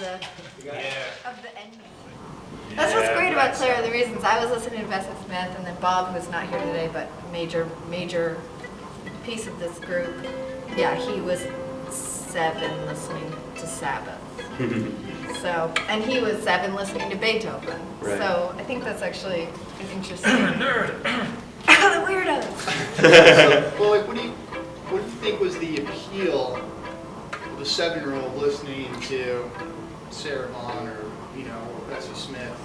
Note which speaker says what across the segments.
Speaker 1: the
Speaker 2: Yeah.
Speaker 1: of the end. That's what's great about Clare. The reasons I was listening to Bessie Smith, and then Bob, who's not here today, but major piece of this group. Yeah, he was 7 listening to Sabbath. So, and he was 7 listening to Beethoven.
Speaker 3: Right.
Speaker 1: So I think that's actually an interesting.
Speaker 2: Nerd.
Speaker 1: The weirdos.
Speaker 4: Well, like, what do you think was the appeal of a 7-year-old listening to Sarah Vaughan or, Bessie Smith?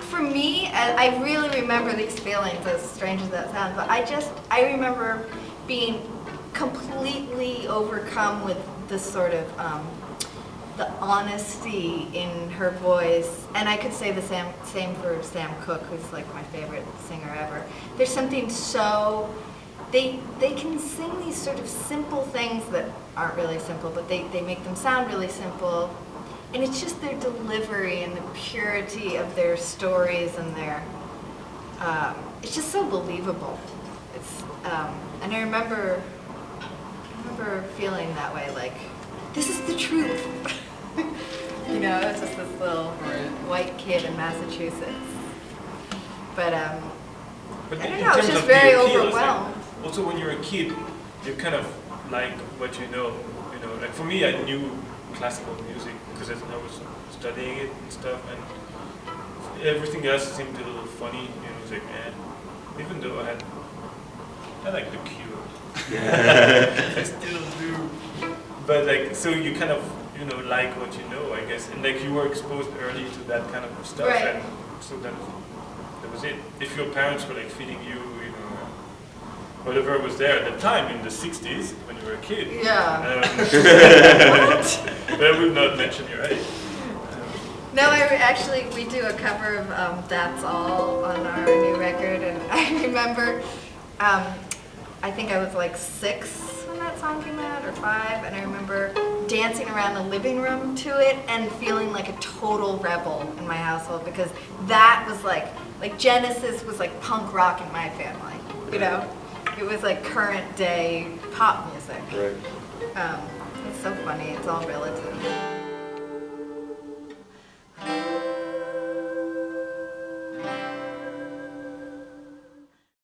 Speaker 1: For me, I really remember these feelings, as strange as that sounds, but I remember being completely overcome with this sort of, the honesty in her voice, and I could say the same for Sam Cooke, who's like my favorite singer ever. There's something so, they can sing these sort of simple things that aren't really simple, but they make them sound really simple, and it's just their delivery and the purity of their stories and their, it's just so believable. It's, and I remember feeling that way, like, this is the truth. It's just this little white kid in Massachusetts. But I don't know, I was just very overwhelmed.
Speaker 2: Like, also, when you're a kid, you kind of like what you know. Like for me, I knew classical music because I was studying it and stuff, and everything else seemed a little funny. It's like, even though I like The Cure. I still do. But like, so you kind of, like what you know, I guess, and like you were exposed early to that kind of stuff,
Speaker 1: Right.
Speaker 2: and so that was it. If your parents were like feeding you, whatever was there at the time in the 60s when you were a kid.
Speaker 1: Yeah.
Speaker 2: But I will not mention your age.
Speaker 1: No, we do a cover of That's All on our new record, and I remember, I think I was like 6 when that song came out, or 5, and I remember dancing around the living room to it and feeling like a total rebel in my household, because that was like Genesis was like punk rock in my family, It was like current day pop music.
Speaker 3: Right.
Speaker 1: It's so funny, it's all relative.